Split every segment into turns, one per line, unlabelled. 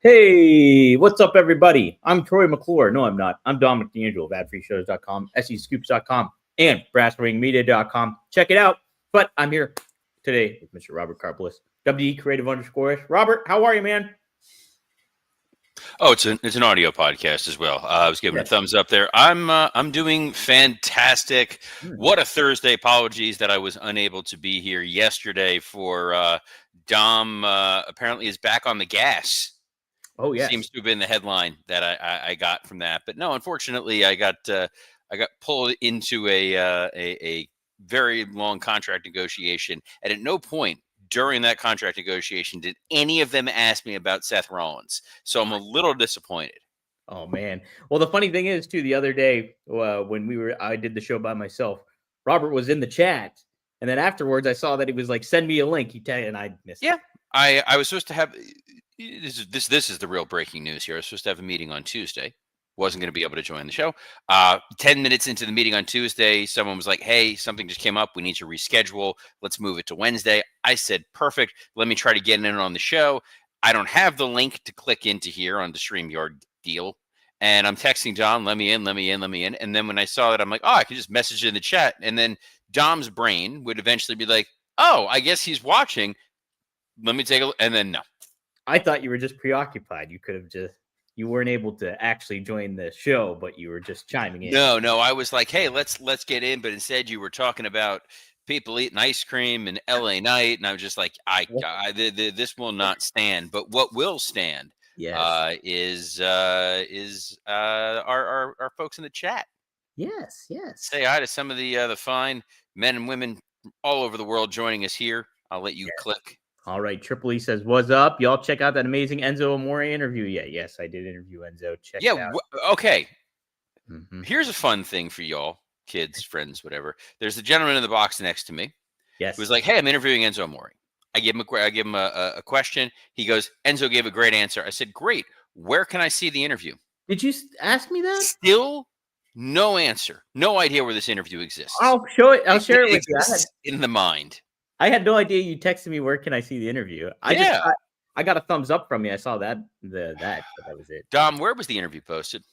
Hey, what's up, everybody? I'm Troy McClure. No, I'm not. I'm Dominic D'Angelo of AdFreeShows.com, SEScoops.com, and BrassRingMedia.com. Check it out. But I'm here today with Mr. Robert Karpelis, WE Creative_. Robert, how are you, man?
Oh, it's an audio podcast as well. I was giving a thumbs up there. I'm doing fantastic. What a Thursday! Apologies that I was unable to be here yesterday for Dom. Apparently, is back on the gas.
Oh, yes.
Seems to have been the headline that I got from that. But no, unfortunately, I got pulled into a very long contract negotiation, and at no point during that contract negotiation did any of them ask me about Seth Rollins. So I'm a little disappointed.
Oh, man. Well, the funny thing is, too, the other day when I did the show by myself, Robert was in the chat. And then afterwards, I saw that he was like, send me a link. And I missed it.
Yeah, I was supposed to have this is the real breaking news here. I was supposed to have a meeting on Tuesday. Wasn't going to be able to join the show. 10 minutes into the meeting on Tuesday, someone was like, hey, something just came up. We need to reschedule. Let's move it to Wednesday. I said, perfect. Let me try to get in on the show. I don't have the link to click into here on the StreamYard deal. And I'm texting Dom, let me in. And then when I saw that, I'm like, oh, I can just message it in the chat. And then Dom's brain would eventually be like, oh, I guess he's watching. Let me take a look. And then no.
I thought you were just preoccupied. You weren't able to actually join the show, but you were just chiming in.
No. I was like, hey, let's get in. But instead you were talking about people eating ice cream and LA Night. And I was just like, this will not stand. But what will stand is our folks in the chat.
Yes.
Say hi to some of the fine men and women all over the world joining us here. I'll let you click.
All right. Triple E says, what's up? Y'all check out that amazing Enzo Amore interview. Yeah, yes, I did interview Enzo. Check it out.
Okay. Mm-hmm. Here's a fun thing for y'all, kids, friends, whatever. There's a gentleman in the box next to me.
Yes.
Who was like, hey, I'm interviewing Enzo Amore. I give him a question. He goes, Enzo gave a great answer. I said, great. Where can I see the interview?
Did you ask me that?
Still no answer. No idea where this interview exists.
I'll show it. I'll share it with you.
In the mind.
I had no idea you texted me. Where can I see the interview? I got a thumbs up from you. I saw that. But that was it.
Dom, where was the interview posted?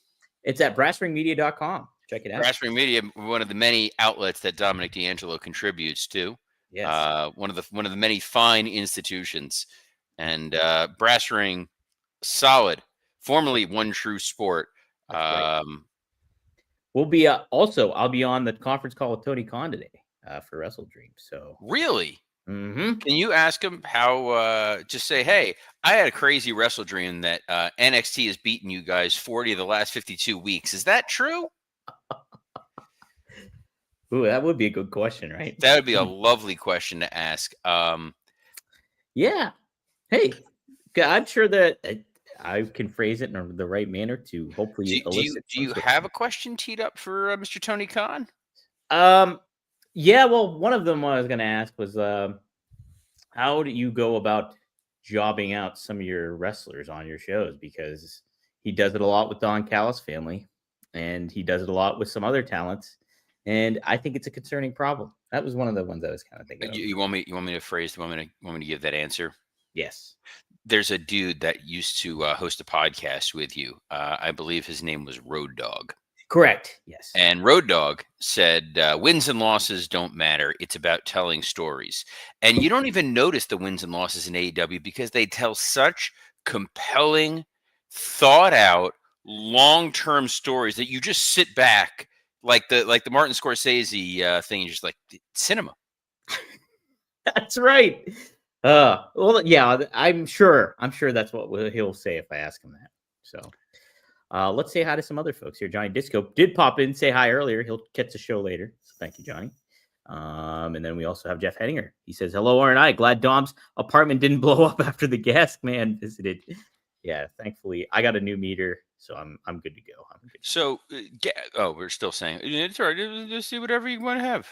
It's at BrassRingMedia.com. Check it out.
BrassRing Media, one of the many outlets that Dominic D'Angelo contributes to.
Yes.
One of the many fine institutions, and Brass Ring, solid. Formerly One True Sport.
Right. We'll be I'll be on the conference call with Tony Khan today. For WrestleDream. So
really,
can
you ask him how? Just say, hey, I had a crazy WrestleDream that NXT has beaten you guys 40 of the last 52 weeks. Is that true?
Ooh, that would be a good question, right?
That would be a lovely question to ask.
Yeah. Hey, I'm sure that I can phrase it in the right manner to hopefully elicit.
Do you have a question teed up for Mr. Tony Khan?
Yeah, well, one of them I was going to ask was, how do you go about jobbing out some of your wrestlers on your shows? Because he does it a lot with Don Callis' family, and he does it a lot with some other talents, and I think it's a concerning problem. That was one of the ones I was kind of thinking of.
You want me to phrase? Want me to give that answer?
Yes.
There's a dude that used to host a podcast with you. I believe his name was Road Dogg.
Correct. Yes.
And Road Dogg said, wins and losses don't matter. It's about telling stories. And you don't even notice the wins and losses in AEW because they tell such compelling, thought out, long-term stories that you just sit back like the Martin Scorsese thing. You're just like, cinema.
That's right. Well, yeah, I'm sure that's what he'll say if I ask him that. So. Let's say hi to some other folks here. Johnny Disco did pop in, say hi earlier. He'll catch the show later. So thank you, Johnny. And then we also have Jeff Henninger. He says, hello, R&I. Glad Dom's apartment didn't blow up after the gas man visited. Yeah, thankfully, I got a new meter, so I'm good to go.
So, we're still saying, it's all right. Just see whatever you want to have.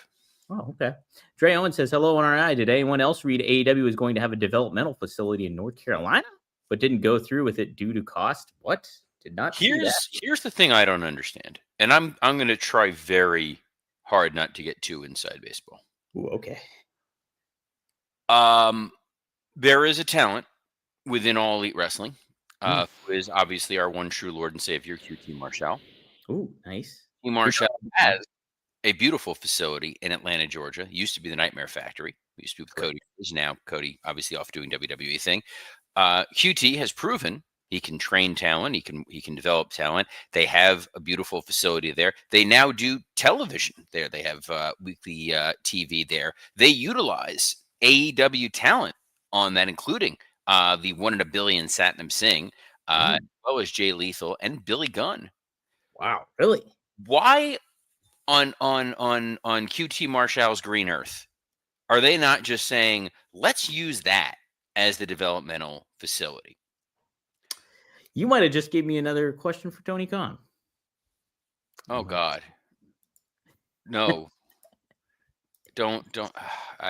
Oh, okay. Dre Owen says, hello, R&I. Did anyone else read AEW is going to have a developmental facility in North Carolina, but didn't go through with it due to cost? What? Did not.
Here's the thing I don't understand, and I'm going to try very hard not to get too inside baseball.
Ooh, okay.
There is a talent within All Elite Wrestling who is obviously our one true Lord and Savior, QT Marshall.
Ooh, nice.
Q Marshall has a beautiful facility in Atlanta, Georgia. Used to be the Nightmare Factory. We used to be with
Correct.
Cody. Is now Cody, obviously off doing WWE thing. QT has proven he can train talent. He can develop talent. They have a beautiful facility there. They now do television there. They have weekly TV there. They utilize AEW talent on that, including the one in a billion Satnam Singh, as well as Jay Lethal and Billy Gunn.
Wow, really?
Why on QT Marshall's Green Earth are they not just saying, let's use that as the developmental facility?
You might have just gave me another question for Tony Khan.
Oh God, no! Don't.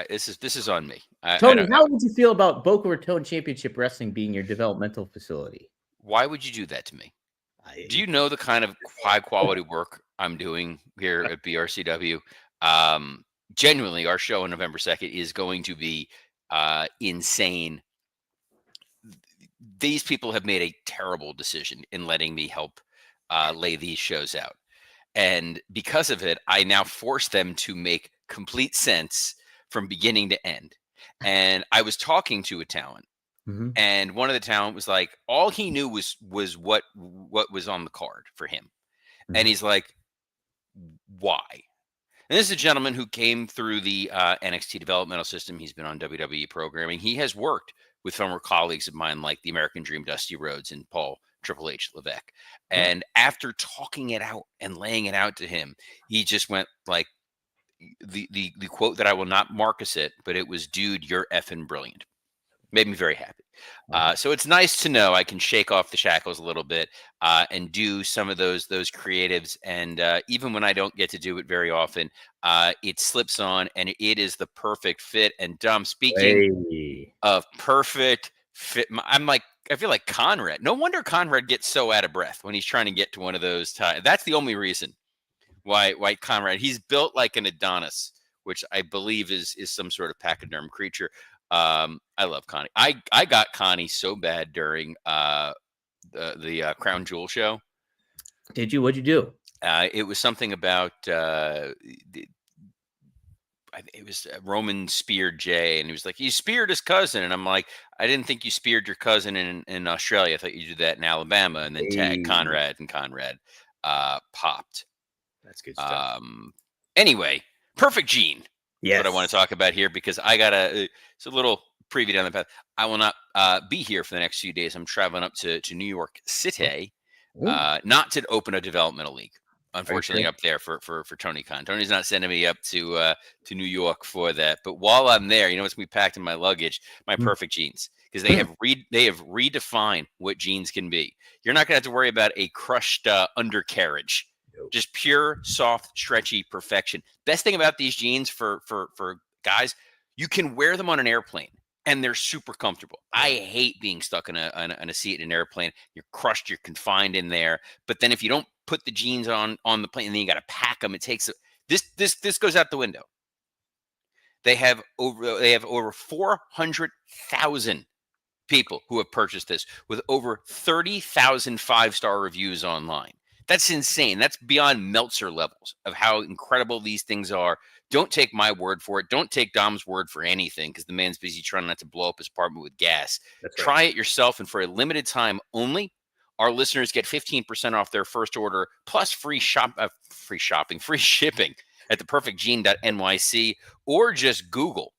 This is on me.
Tony, how would you feel about Boca Raton Championship Wrestling being your developmental facility?
Why would you do that to me? Do you know the kind of high quality work I'm doing here at BRCW? Genuinely, our show on November 2nd is going to be insane. These people have made a terrible decision in letting me help lay these shows out. And because of it, I now force them to make complete sense from beginning to end. And I was talking to a talent, and one of the talent was like, all he knew was what was on the card for him. And he's like, why? And this is a gentleman who came through the NXT developmental system. He's been on WWE programming. He has worked with former colleagues of mine like the American Dream, Dusty Rhodes, and Paul Triple H Levesque. And after talking it out and laying it out to him, he just went like the quote that I will not Marcus it, but it was, "Dude, you're effing brilliant." Made me very happy. So it's nice to know I can shake off the shackles a little bit and do some of those creatives. And even when I don't get to do it very often, it slips on, and it is the perfect fit. And speaking of perfect fit, I feel like Conrad. No wonder Conrad gets so out of breath when he's trying to get to one of those times. That's the only reason why Conrad. He's built like an Adonis, which I believe is some sort of pachyderm creature. I love Connie. I got Connie so bad during the Crown Jewel show.
Did you? What'd you do?
It was something about it was Roman speared Jay, and he was like, "You speared his cousin," and I'm like, "I didn't think you speared your cousin in Australia. I thought you did that in Alabama." And then tag Conrad, and Conrad popped.
That's good stuff.
Anyway, Perfect Gene.
Yes.
What I want to talk about here, because I got it's a little preview down the path. I will not be here for the next few days. I'm traveling up to New York City, not to open a developmental league. Unfortunately, up there for Tony Khan. Tony's not sending me up to New York for that. But while I'm there, you know what's gonna be packed in my luggage? My Perfect Jeans, because they have redefined what jeans can be. You're not gonna have to worry about a crushed undercarriage. Just pure, soft, stretchy perfection. Best thing about these jeans for guys, you can wear them on an airplane and they're super comfortable. I hate being stuck in a seat in an airplane. You're crushed, you're confined in there. But then if you don't put the jeans on the plane, and then you got to pack them, it takes this goes out the window. They have over 400,000 people who have purchased this, with over 30,000 5-star reviews online. That's insane. That's beyond Meltzer levels of how incredible these things are. Don't take my word for it. Don't take Dom's word for anything, because the man's busy trying not to blow up his apartment with gas. Try it yourself, and for a limited time only, our listeners get 15% off their first order, plus free shipping at theperfectgene.nyc, or just Google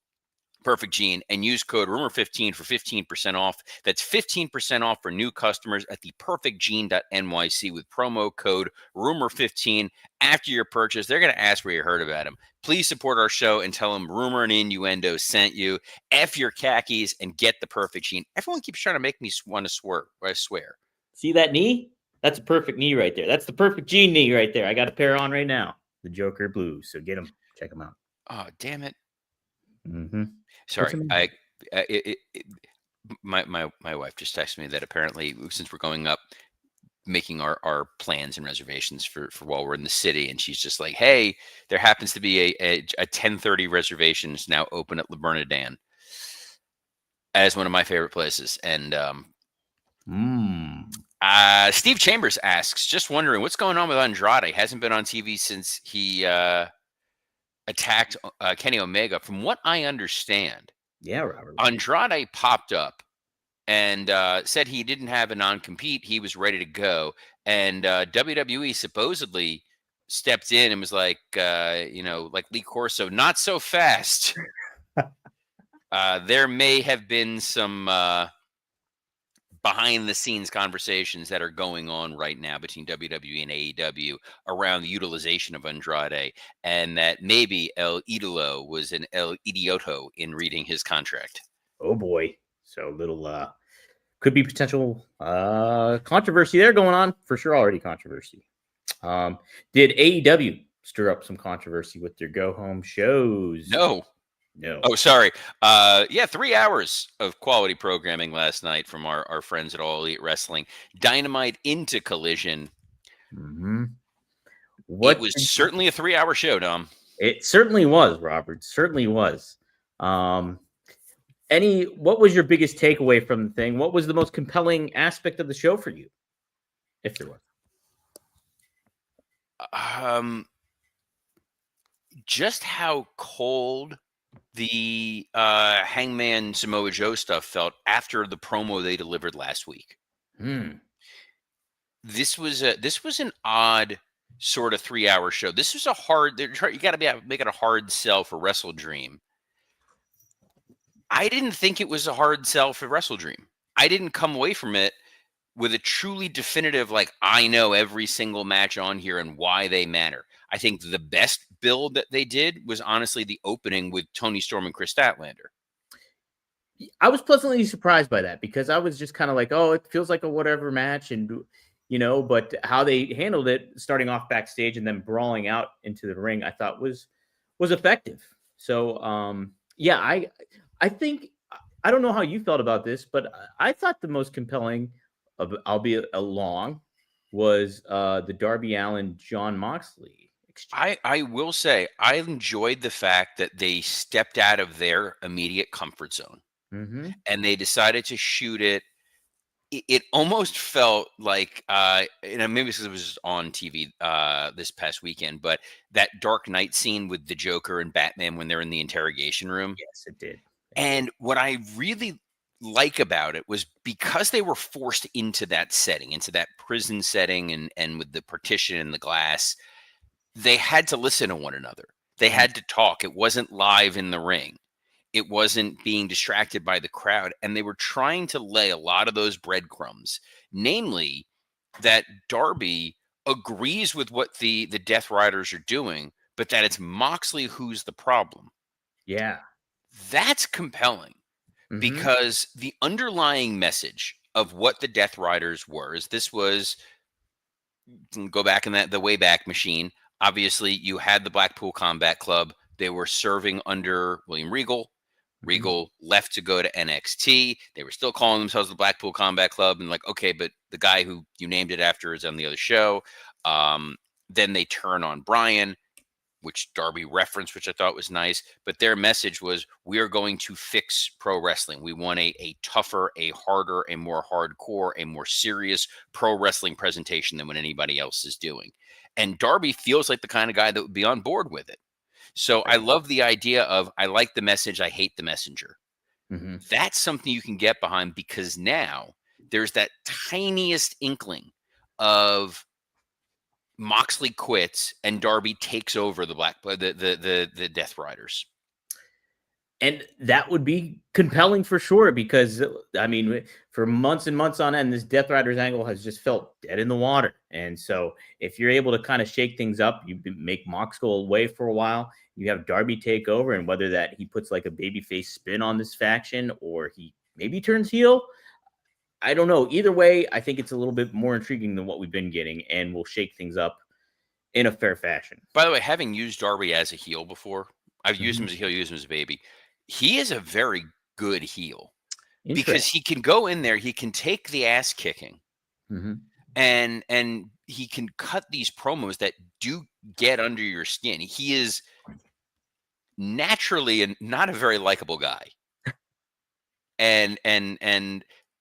Perfect Gene and use code Rumor15 for 15% off. That's 15% off for new customers at theperfectgene.nyc with promo code Rumor15. After your purchase, they're going to ask where you heard about them. Please support our show and tell them Rumor and Innuendo sent you. F your khakis and get the Perfect Gene. Everyone keeps trying to make me want to swear. I swear.
See that knee? That's a perfect knee right there. That's the Perfect Gene knee right there. I got a pair on right now. The Joker Blues. So get them. Check them out.
Oh, damn it.
Mm-hmm.
Sorry, my wife just texted me that apparently, since we're going up, making our plans and reservations for while we're in the city, and she's just like, "Hey, there happens to be a 10:30 reservations now open at Le Bernardin, as one of my favorite places." And Steve Chambers asks, just wondering what's going on with Andrade. Hasn't been on TV since he attacked Kenny Omega. From what I understand,
Yeah, Robert.
Andrade popped up and said he didn't have a non-compete. He was ready to go. And WWE supposedly stepped in and was like, like Lee Corso, not so fast. There may have been some behind the scenes conversations that are going on right now between WWE and AEW around the utilization of Andrade, and that maybe El Idolo was an El Idioto in reading his contract.
Oh boy. So little could be potential controversy there going on. For sure, already controversy. Did AEW stir up some controversy with their go home shows?
No. Oh, sorry. 3 hours of quality programming last night from our friends at All Elite Wrestling. Dynamite into Collision.
Mm-hmm.
It was certainly a 3-hour show, Dom.
It certainly was, Robert. Certainly was. What was your biggest takeaway from the thing? What was the most compelling aspect of the show for you, if there was?
Just how cold the Hangman Samoa Joe stuff felt after the promo they delivered last week. This was an odd sort of 3-hour show. This was a hard. You got to make it a hard sell for WrestleDream. I didn't think it was a hard sell for WrestleDream. I didn't come away from it with a truly definitive, like, I know every single match on here and why they matter. I think the best build that they did was honestly the opening with Tony Storm and Chris Statlander.
I was pleasantly surprised by that because I was just kind of like, oh, it feels like a whatever match. And, but how they handled it starting off backstage and then brawling out into the ring, I thought was effective. So, I think, I don't know how you felt about this, but I thought the most compelling, albeit long, was the Darby Allin John Moxley exchange.
I will say I enjoyed the fact that they stepped out of their immediate comfort zone and they decided to shoot it. It almost felt like, maybe because it was on TV this past weekend, but that Dark Knight scene with the Joker and Batman when they're in the interrogation room.
Yes, it did.
And what I really like about it was because they were forced into that setting, into that prison setting, and with the partition and the glass, they had to listen to one another. They had to talk. It wasn't live in the ring. It wasn't being distracted by the crowd. And they were trying to lay a lot of those breadcrumbs, namely that Darby agrees with what the Death Riders are doing, but that it's Moxley who's the problem.
Yeah.
That's compelling because the underlying message of what the Death Riders were is this was, go back in the Wayback Machine. Obviously, you had the Blackpool Combat Club. They were serving under William Regal. Regal left to go to NXT. They were still calling themselves the Blackpool Combat Club. And like, okay, but the guy who you named it after is on the other show. Then they turn on Bryan, which Darby referenced, which I thought was nice. But their message was, we are going to fix pro wrestling. We want a tougher, a harder, a more hardcore, a more serious pro wrestling presentation than what anybody else is doing. And Darby feels like the kind of guy that would be on board with it. So I love the idea of, I like the message, I hate the messenger. That's something you can get behind because now there's that tiniest inkling of Moxley quits and Darby takes over the Death Riders.
And that would be compelling for sure because, I mean, for months and months on end, this Death Riders angle has just felt dead in the water. And so if you're able to kind of shake things up, you make Mox go away for a while, you have Darby take over, and whether that he puts like a babyface spin on this faction or he maybe turns heel, I don't know. Either way, I think it's a little bit more intriguing than what we've been getting and will shake things up in a fair fashion.
By the way, having used Darby as a heel before, I've used him as a heel, used him as a baby. He is a very good heel because he can go in there, he can take the ass kicking, and he can cut these promos that do get under your skin. He is naturally not a very likable guy, and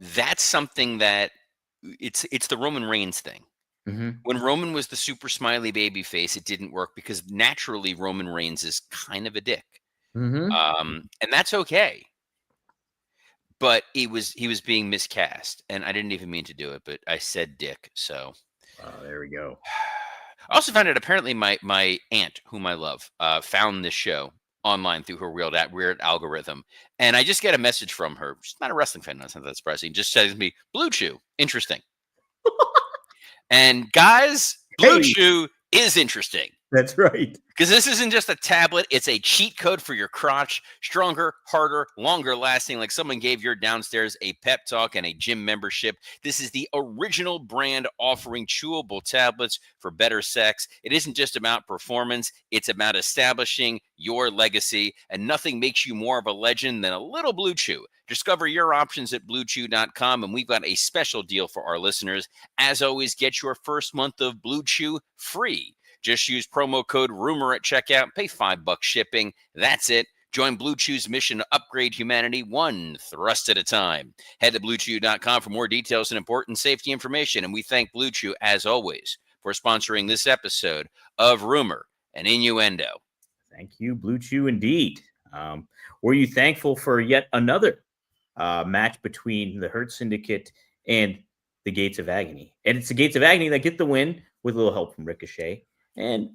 that's something that it's the Roman Reigns thing.
Mm-hmm.
When Roman was the super smiley baby face, it didn't work because naturally Roman Reigns is kind of a dick.
Mm-hmm.
And that's okay. But he was being miscast, and I didn't even mean to do it, but I said dick, so
There we go.
I also found out apparently my aunt, whom I love, found this show online through her weird algorithm, and I just get a message from her. She's not a wrestling fan, that's not that surprising. Just says to me, "Blue Chew, interesting." And guys, Blue
Hey,
Chew is interesting.
that's right.
Because this isn't just a tablet, it's a cheat code for your crotch. Stronger, harder, longer lasting, like someone gave your downstairs a pep talk and a gym membership. This is the original brand offering chewable tablets for better sex. It isn't just about performance, it's about establishing your legacy. And nothing makes you more of a legend than a little Blue Chew. Discover your options at bluechew.com, and we've got a special deal for our listeners. As always, get your first month of Blue Chew free. Just use promo code RUMOR at checkout. Pay $5 shipping. That's it. Join Blue Chew's mission to upgrade humanity one thrust at a time. Head to BlueChew.com for more details and important safety information. And we thank Blue Chew, as always, for sponsoring this episode of Rumor and Innuendo.
Thank you, Blue Chew, indeed. Were you thankful for yet another match between the Hurt Syndicate and the Gates of Agony? And it's the Gates of Agony that get the win with a little help from Ricochet. And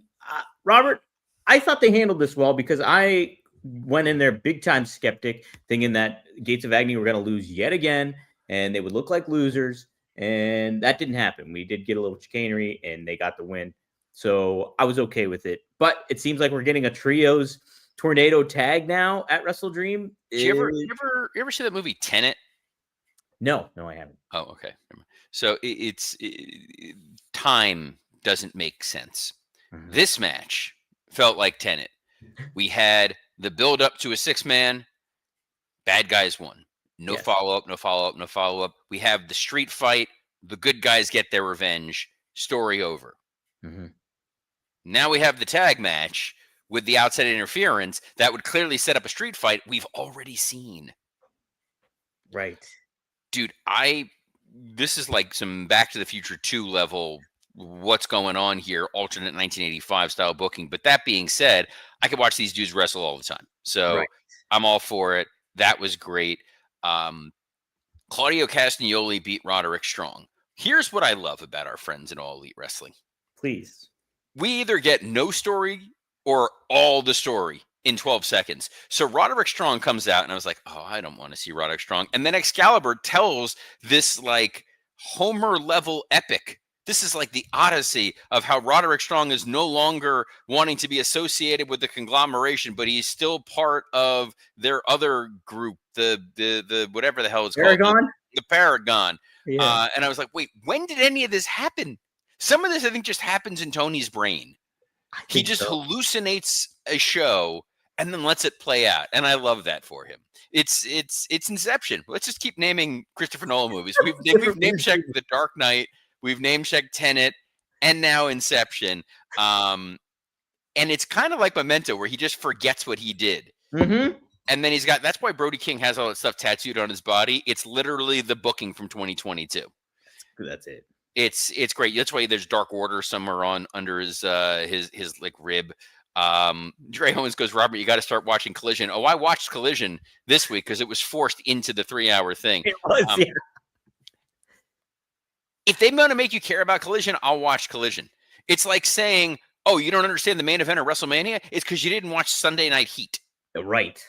Robert, I thought they handled this well because I went in there big time skeptic, thinking that Gates of Agony were going to lose yet again and they would look like losers. And that didn't happen. We did get a little chicanery and they got the win. So I was okay with it. But it seems like we're getting a trios tornado tag now at WrestleDream.
Did you ever see that movie Tenet?
No, I haven't.
Oh, okay. So time doesn't make sense.
Mhm.
This match felt like Tenet. We had the build up to a 6-man. Bad guys won. No
Yes.
follow-up. We have the street fight. The good guys get their revenge. Story over.
Mhm.
Now we have the tag match with the outside interference that would clearly set up a street fight we've already seen.
Right.
Dude, this is like some Back to the Future 2 level what's going on here, alternate 1985 style booking. But that being said, I could watch these dudes wrestle all the time. So
Right.
I'm all for it. That was great. Claudio Castagnoli beat Roderick Strong. Here's what I love about our friends in All Elite Wrestling.
Please.
We either get no story or all the story in 12 seconds. So Roderick Strong comes out and I was like, oh, I don't want to see Roderick Strong. And then Excalibur tells this like Homer level epic. This is like the Odyssey of how Roderick Strong is no longer wanting to be associated with the conglomeration, but he's still part of their other group, the whatever the hell it's called. The Paragon.
Yeah.
And I was like, wait, when did any of this happen? Some of this, I think, just happens in Tony's brain. He just hallucinates a show and then lets it play out. And I love that for him. It's Inception. Let's just keep naming Christopher Nolan movies. We've name-checked The Dark Knight. We've name-checked Tenet, and now Inception. And it's kind of like Memento, where he just forgets what he did.
Mm-hmm.
And then that's why Brody King has all that stuff tattooed on his body. It's literally the booking from 2022.
That's it.
It's great. That's why there's Dark Order somewhere under his like rib. Dre Owens goes, Robert, you got to start watching Collision. Oh, I watched Collision this week because it was forced into the 3-hour thing.
It was, yeah.
If they want to make you care about Collision, I'll watch Collision. It's like saying, oh, you don't understand the main event of WrestleMania? It's because you didn't watch Sunday Night Heat.
Right.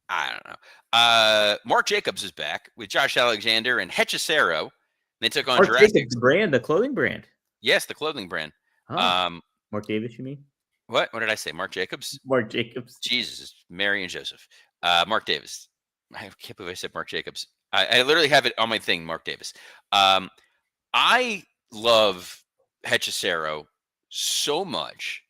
I don't know. Mark Jacobs is back with Josh Alexander and Hechicero. They took on Jurassic.
Jacobs, the clothing brand.
Yes, the clothing brand.
Oh. Mark Davis, you mean?
What did I say? Mark Jacobs?
Mark Jacobs.
Jesus, Mary and Joseph. Mark Davis. I can't believe I said Mark Jacobs. I literally have it on my thing, Mark Davis. I love Hechicero so much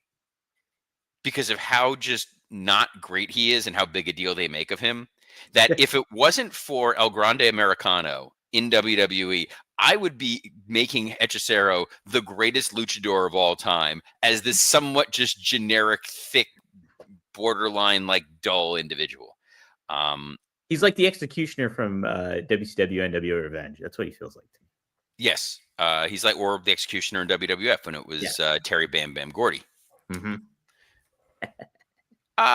because of how just not great he is and how big a deal they make of him, that if it wasn't for El Grande Americano in WWE, I would be making Hechicero the greatest luchador of all time as this somewhat just generic, thick, borderline, like dull individual.
He's like the executioner from WCW NWO Revenge. That's what he feels like to me.
Yes. He's like Orb the Executioner in WWF when it was Terry Bam Bam Gordy.
Mm-hmm.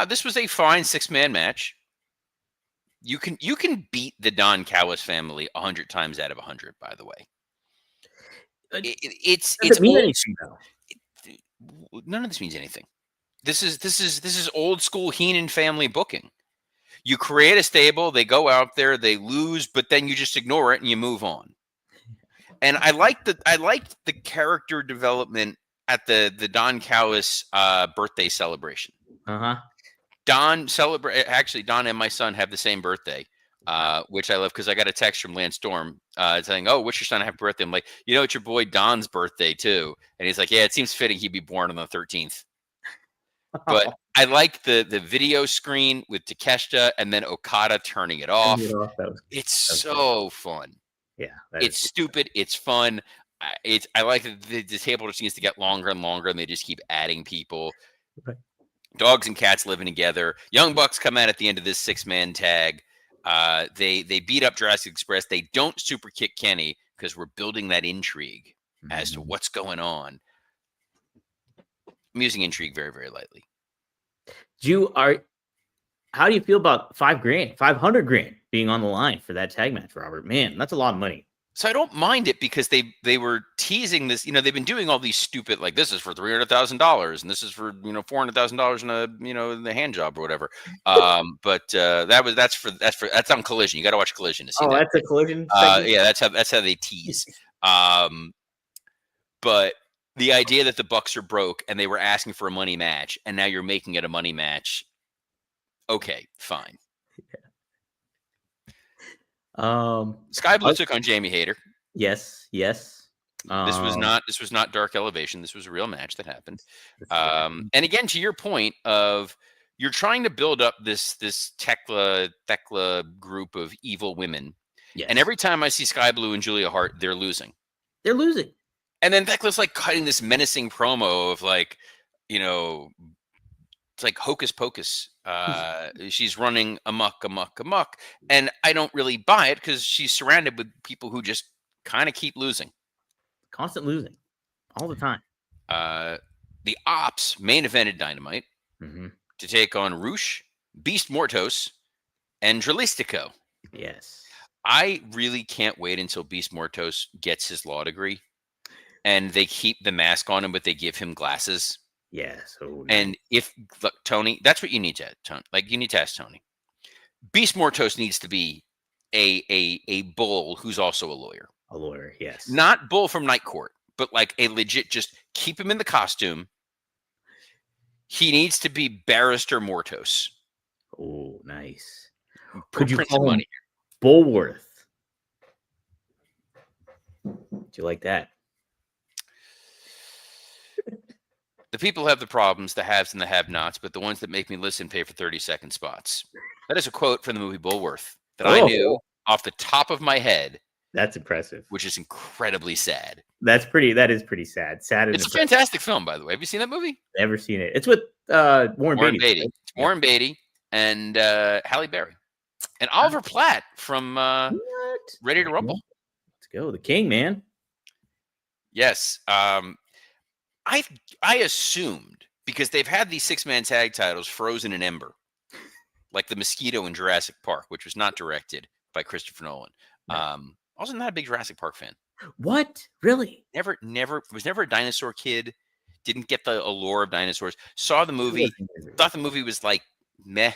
This was a fine 6-man match. You can beat the Don Callis family 100 times out of 100. By the way, it's
Doesn't mean
old.
anything, though.
None of this means anything. This is old school Heenan family booking. You create a stable, they go out there, they lose, but then you just ignore it and you move on. And I liked the character development at the Don Callis birthday celebration.
Uh-huh.
Don and my son have the same birthday, which I love because I got a text from Lance Storm saying, "Oh, what's your son have birthday?" I'm like, it's your boy Don's birthday too, and he's like, "Yeah, it seems fitting he'd be born on the 13th." But I like the video screen with Takeshita and then Okada turning it off. It's so fun.
Yeah,
it's stupid. It's fun. I like that the table just needs to get longer and longer, and they just keep adding people.
Right.
Dogs and cats living together. Young Bucks come out at the end of this 6-man tag. They beat up Jurassic Express. They don't super kick Kenny because we're building that intrigue as to what's going on. I'm using intrigue very, very lightly.
How do you feel about $500,000 being on the line for that tag match, Robert? Man, that's a lot of money.
So I don't mind it because they were teasing this. They've been doing all these stupid, like, this is for $300,000 and this is for $400,000 in a the hand job or whatever. But that's on Collision. You got to watch Collision to see that.
Oh, that's a Collision.
Yeah, that's how they tease. But the idea that the Bucks are broke and they were asking for a money match, and now you're making it a money match. Okay, fine. Sky Blue took on Jamie Hayter.
Yes.
This was not Dark Elevation. This was a real match that happened. And again, to your point of you're trying to build up this Thekla group of evil women. Yes. And every time I see Sky Blue and Julia Hart, they're losing. And then Thekla's like cutting this menacing promo of like, it's like hocus pocus. She's running amok. And I don't really buy it because she's surrounded with people who just kind of keep losing.
Constant losing. All the time.
The Ops main evented Dynamite to take on Roosh, Beast Mortos, and Dralistico.
Yes. I
really can't wait until Beast Mortos gets his law degree and they keep the mask on him, but they give him glasses.
Yes. Oh, nice.
And look, Tony, that's what you need to Tony. Like, you need to ask Tony. Beast Mortos needs to be a bull who's also a lawyer.
A lawyer, yes.
Not bull from Night Court, but like a legit, just keep him in the costume. He needs to be Barrister Mortos.
Oh, nice.
Could you call him
Bullworth? Do you like that?
The people have the problems, the haves and the have-nots, but the ones that make me listen pay for 30-second spots. That is a quote from the movie Bullworth that I knew off the top of my head.
That's impressive.
Which is incredibly sad.
That is pretty sad.
It's a fantastic film, by the way. Have you seen that movie?
Never seen it. It's with Warren Beatty.
Right? Warren Beatty and Halle Berry. And Oliver Platt from Ready to Rumble.
Let's go. The King, man.
Yes. I assumed, because they've had these 6-man tag titles frozen in ember, like the mosquito in Jurassic Park, which was not directed by Christopher Nolan. I was not a big Jurassic Park fan.
What? Really?
Never was never a dinosaur kid. Didn't get the allure of dinosaurs. Saw the movie. Thought the movie was like meh.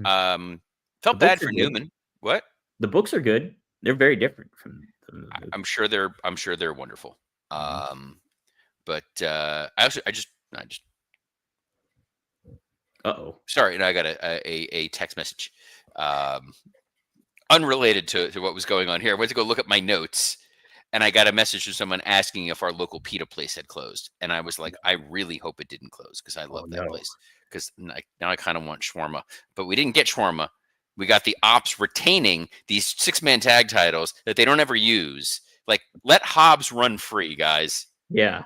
Felt bad for Newman. What?
The books are good. They're very different from the movie.
I'm sure they're wonderful. But I just.
Uh-oh.
Sorry, I got a text message. Unrelated to what was going on here. I went to go look at my notes, and I got a message from someone asking if our local pita place had closed. And I was like, I really hope it didn't close because I love that place. Because now I kind of want shawarma. But we didn't get shawarma. We got the Ops retaining these 6-man tag titles that they don't ever use. Like, let Hobbs run free, guys.
Yeah.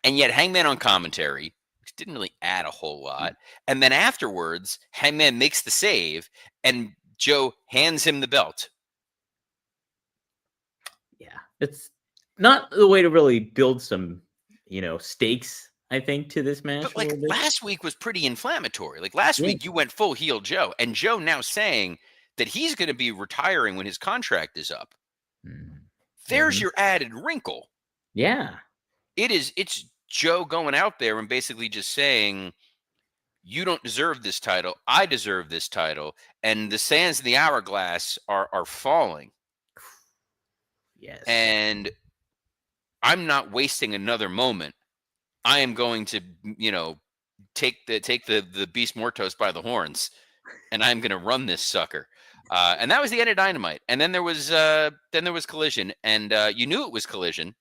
And yet Hangman on commentary, which didn't really add a whole lot. And then afterwards, Hangman makes the save, and Joe hands him the belt.
Yeah, it's not the way to really build some, stakes, I think, to this match
But
a
like
little bit.
last week was pretty inflammatory. Like last
Yeah.
week, you went full heel Joe, and Joe now saying that he's going to be retiring when his contract is up. There's
Mhm.
your added wrinkle.
Yeah.
It's Joe going out there and basically just saying, you don't deserve this title. I deserve this title. And the sands in the hourglass are falling.
Yes.
And I'm not wasting another moment. I am going to, take the Beast Mortos by the horns, and I'm going to run this sucker. And that was the end of Dynamite. And then there was Collision, and you knew it was Collision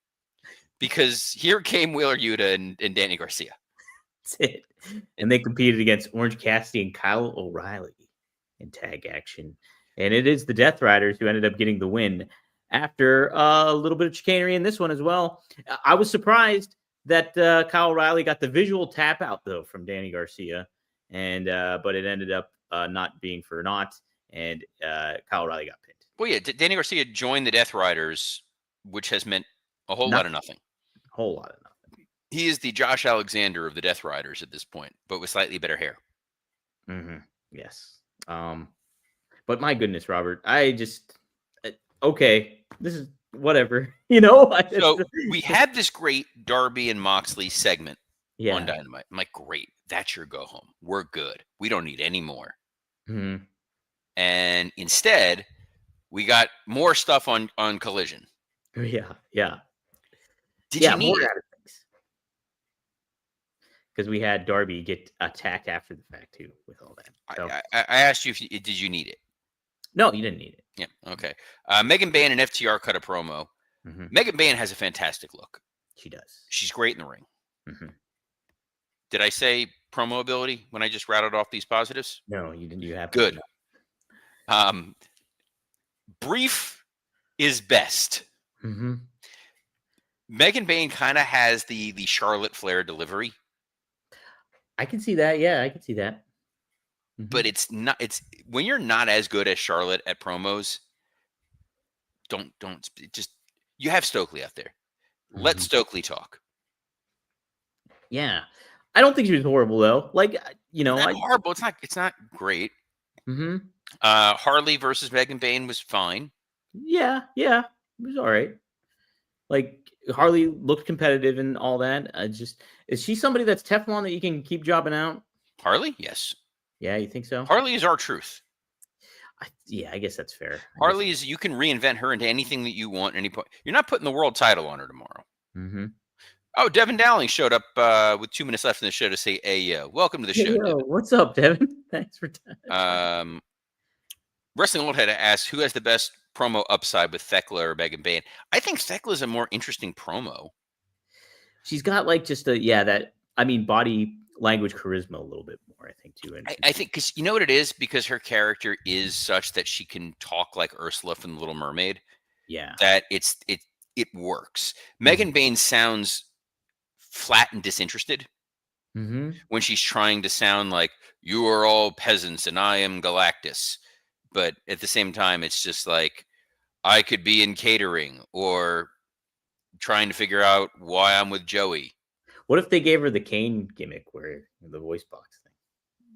because here came Wheeler Yuta and Danny Garcia.
That's it. And they competed against Orange Cassidy and Kyle O'Reilly in tag action. And it is the Death Riders who ended up getting the win after a little bit of chicanery in this one as well. I was surprised that Kyle O'Reilly got the visual tap out, though, from Danny Garcia. And but it ended up not being for naught. And Kyle O'Reilly got pinned.
Well, yeah, Danny Garcia joined the Death Riders, which has meant a whole lot of nothing.
A whole lot of nothing.
He is the Josh Alexander of the Death Riders at this point, but with slightly better hair.
Mm-hmm. Yes. But my goodness, Robert, I just okay. This is whatever,
So we had this great Darby and Moxley segment on
yeah.
Dynamite. I'm like, great, that's your go home. We're good. We don't need any more.
Mm-hmm.
And instead, we got more stuff on Collision.
Yeah. Yeah.
Did you need it?
Because we had Darby get attacked after the fact too, with all that. So.
I asked you did you need it?
No, you didn't need it.
Yeah. Okay. Megan Bayne and FTR cut a promo.
Mm-hmm.
Megan Bayne has a fantastic look.
She does.
She's great in the ring.
Mm-hmm.
Did I say promo ability when I just rattled off these positives?
No, you didn't. You have
good. Brief is best.
Mm-hmm.
Megan Bayne kind of has the Charlotte Flair delivery.
I can see that. Yeah, I can see that.
Mm-hmm. But it's not. It's when you're not as good as Charlotte at promos. Don't just. You have Stokely out there. Mm-hmm. Let Stokely talk.
Yeah, I don't think she was horrible though. Like
not horrible. It's not great.
Mm-hmm.
Harley versus Megan Bayne was fine.
Yeah, it was all right. Like Harley looked competitive and all that. Is she somebody that's Teflon that you can keep jobbing out?
Harley, yes.
Yeah, you think so?
Harley is our truth.
I guess that's fair.
Harley is you can reinvent her into anything that you want at any point. You're not putting the world title on her tomorrow.
Mm-hmm.
Oh, Devin Dowling showed up with 2 minutes left in the show to say, "Hey, welcome to the show."
Devin. What's up, Devin? Thanks for
time. Wrestling Old Head asked, "Who has the best promo upside with Thekla or Megan Bayne?" I think Thekla is a more interesting promo.
She's got like just body language charisma a little bit more, I think, too.
I think because you know what it is? Because her character is such that she can talk like Ursula from The Little Mermaid.
Yeah.
That it works. Mm-hmm. Megan Bayne sounds flat and disinterested when she's trying to sound like, you are all peasants and I am Galactus. But at the same time, it's just like, I could be in catering or trying to figure out why I'm with Joey.
What if they gave her the Kane gimmick where the voice box thing?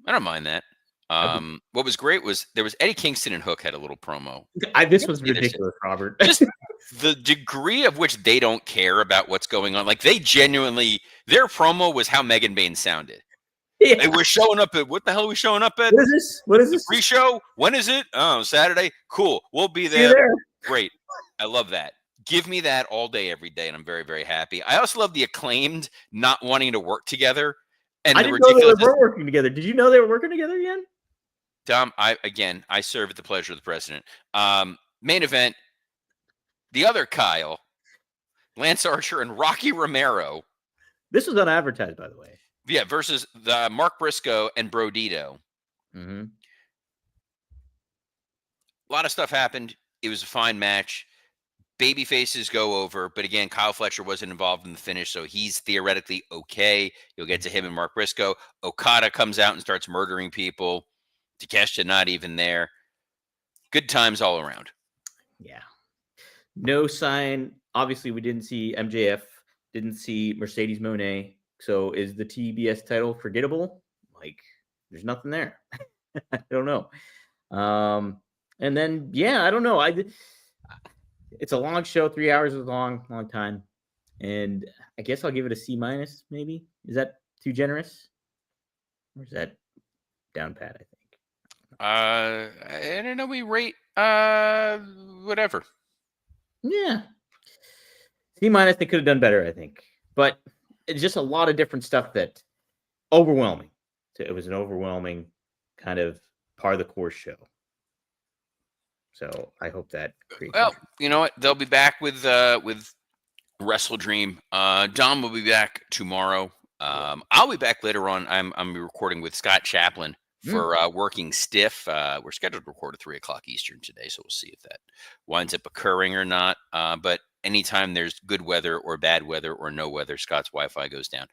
I don't mind that. What was great was there was Eddie Kingston and Hook had a little promo.
This was ridiculous, Robert.
Just the degree of which they don't care about what's going on. Like they genuinely, their promo was how Megan Bayne sounded. Yeah. Hey, we're showing up at, what the hell are we showing up at?
What is this?
Pre-show? When is it? Oh, Saturday? Cool. We'll be there. Great. I love that. Give me that all day, every day, and I'm very, very happy. I also love the Acclaimed not wanting to work together. And
I didn't know they were working together. Did you know they were working together again?
Tom, I serve at the pleasure of the president. Main event, the other Kyle, Lance Archer and Rocky Romero.
This was unadvertised, by the way.
Yeah, versus the Mark Briscoe and Brodito.
Mm-hmm.
A lot of stuff happened. It was a fine match. Baby faces go over, but again, Kyle Fletcher wasn't involved in the finish, so he's theoretically okay. You'll get to him and Mark Briscoe. Okada comes out and starts murdering people. Takeshita not even there. Good times all around.
Yeah. No sign obviously we didn't see MJF, didn't see Mercedes Moné. So is the TBS title forgettable? Like, there's nothing there. I don't know. And then yeah, I don't know. It's a long show. 3 hours is long time, and I guess I'll give it a C minus. Maybe is that too generous, or is that down pat? I think.
I don't know. We rate whatever.
Yeah, C minus. They could have done better, I think, but it's just a lot of different stuff that overwhelming. So it was an overwhelming kind of part of the course show. So I hope that creates.
Well, you know what? They'll be back with WrestleDream. Dom will be back tomorrow. I'll be back later on. I'm recording with Scott Chaplin for Working Stiff. We're scheduled to record at 3:00 Eastern today, so we'll see if that winds up occurring or not. But anytime there's good weather or bad weather or no weather, Scott's Wi-Fi goes down.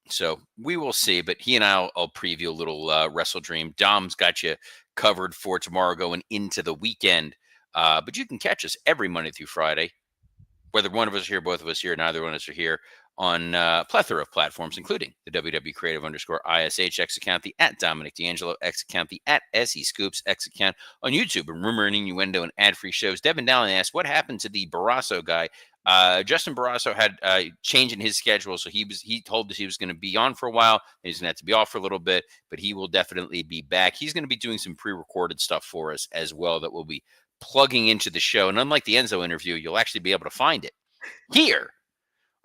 So we will see. But he and I'll preview a little WrestleDream. Dom's got you covered for tomorrow going into the weekend. But you can catch us every Monday through Friday, whether one of us are here, both of us here, neither one of us are here, on a plethora of platforms, including the WW Creative _ISH X account, the @Dominic D'Angelo X account, the @SE Scoops X account, on YouTube, and Rumor and Innuendo and ad-free shows. Devin Dallin asked, what happened to the Barrasso guy? Justin Barrasso had a change in his schedule, so he told us he was going to be on for a while, and he's going to have to be off for a little bit, but he will definitely be back. He's going to be doing some pre-recorded stuff for us as well that will be plugging into the show. And unlike the Enzo interview, you'll actually be able to find it here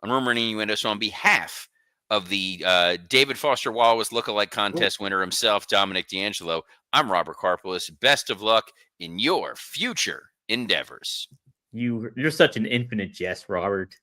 on Rumor and Innuendo. So on behalf of the David Foster Wallace lookalike contest winner himself, Dominic D'Angelo, I'm Robert Karpolis. Best of luck in your future endeavors.
You're such an infinite jest, Robert.